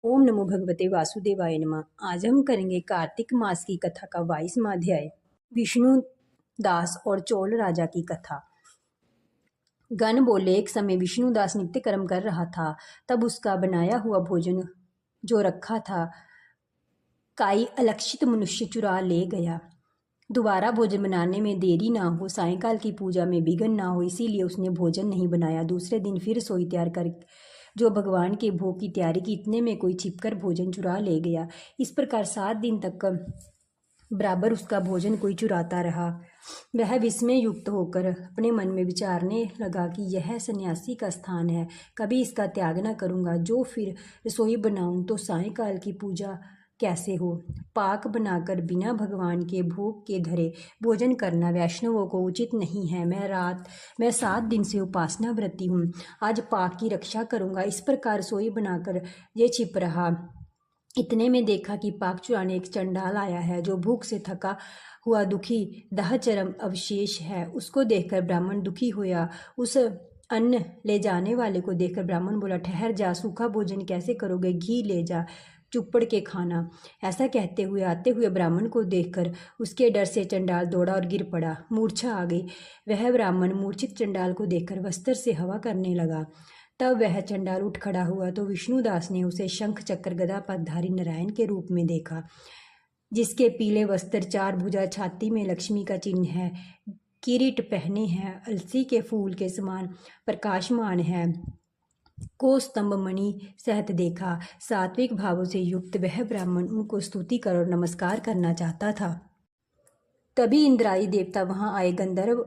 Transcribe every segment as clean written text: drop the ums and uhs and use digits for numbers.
ओम नमो भगवते वासुदेवाय नमः। आज हम करेंगे कार्तिक मास की कथा का 22वां अध्याय, विष्णु दास और चोल राजा की कथा। गण बोले, एक समय विष्णुदास नित्य कर्म कर रहा था, तब उसका बनाया हुआ भोजन जो रखा था काई अलक्षित मनुष्य चुरा ले गया। दोबारा भोजन बनाने में देरी ना हो, सायंकाल की पूजा में विघ्न ना हो, इसीलिए उसने भोजन नहीं बनाया। दूसरे दिन फिर रसोई तैयार कर जो भगवान के भोग की तैयारी की, इतने में कोई छिपकर भोजन चुरा ले गया। इस प्रकार 7 दिन तक बराबर उसका भोजन कोई चुराता रहा। वह विस्मय युक्त होकर अपने मन में विचारने लगा कि यह सन्यासी का स्थान है, कभी इसका त्याग न करूँगा। जो फिर रसोई बनाऊं तो सायंकाल की पूजा कैसे हो। पाक बनाकर बिना भगवान के भोग के धरे भोजन करना वैष्णवों को उचित नहीं है। मैं 7 दिन से उपासना व्रती हूँ, आज पाक की रक्षा करूँगा। इस प्रकार रसोई बनाकर ये छिप रहा। इतने में देखा कि पाक चुराने एक चंडाल आया है, जो भूख से थका हुआ दुखी दाह चरम अवशेष है। उसको देखकर ब्राह्मण दुखी हुआ। उस अन्न ले जाने वाले को देखकर ब्राह्मण बोला, ठहर जा, सूखा भोजन कैसे करोगे, घी ले जा, चुप्पड़ के खाना। ऐसा कहते हुए आते हुए ब्राह्मण को देखकर उसके डर से चंडाल दौड़ा और गिर पड़ा, मूर्छा आ गई। वह ब्राह्मण मूर्छित चंडाल को देखकर वस्त्र से हवा करने लगा। तब वह चंडाल उठ खड़ा हुआ तो विष्णुदास ने उसे शंख चक्र गदा पद्मधारी नारायण के रूप में देखा, जिसके पीले वस्त्र, 4 भुजा, छाती में लक्ष्मी का चिन्ह है, किरीट पहने हैं, अलसी के फूल के समान प्रकाशमान है, को स्तंभ मणि सहित देखा। सात्विक भावों से युक्त वह ब्राह्मण उनको स्तुति कर और नमस्कार करना चाहता था। तभी इंद्रादी देवता वहां आए। गंधर्व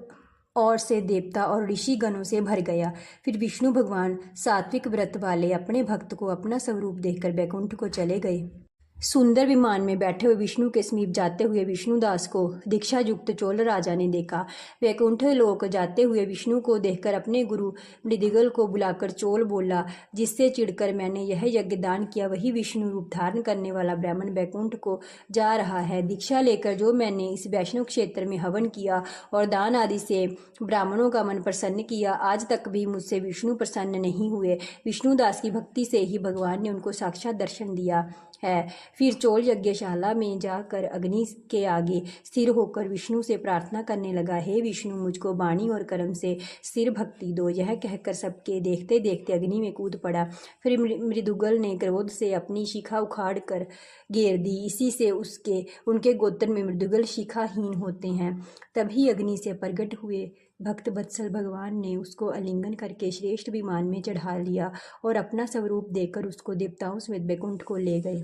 और से देवता और ऋषि गणों से भर गया। फिर विष्णु भगवान सात्विक व्रत वाले अपने भक्त को अपना स्वरूप देखकर बैकुंठ को चले गए। सुंदर विमान में बैठे हुए विष्णु के समीप जाते हुए विष्णुदास को दीक्षा युक्त चोल राजा ने देखा। वैकुंठ लोक जाते हुए विष्णु को देखकर अपने गुरु मृदिगल को बुलाकर चोल बोला, जिससे चिढ़कर मैंने यह यज्ञ दान किया, वही विष्णु रूप धारण करने वाला ब्राह्मण वैकुंठ को जा रहा है। दीक्षा लेकर जो मैंने इस वैष्णव क्षेत्र में हवन किया और दान आदि से ब्राह्मणों का मन प्रसन्न किया, आज तक भी मुझसे विष्णु प्रसन्न नहीं हुए। विष्णुदास की भक्ति से ही भगवान ने उनको साक्षात दर्शन दिया है। फिर चोल यज्ञशाला में जाकर अग्नि के आगे स्थिर होकर विष्णु से प्रार्थना करने लगा, हे विष्णु, मुझको वाणी और कर्म से स्थिर भक्ति दो। यह कहकर सबके देखते देखते अग्नि में कूद पड़ा। फिर मृदुगल ने क्रोध से अपनी शिखा उखाड़ कर घेर दी। इसी से उनके गोत्र में मृदुगल शिखाहीन होते हैं। तभी अग्नि से प्रकट हुए भक्त वत्सल भगवान ने उसको आलिंगन करके श्रेष्ठ विमान में चढ़ा लिया और अपना स्वरूप देकर उसको देवताओं समेत बैकुंठ को ले गए।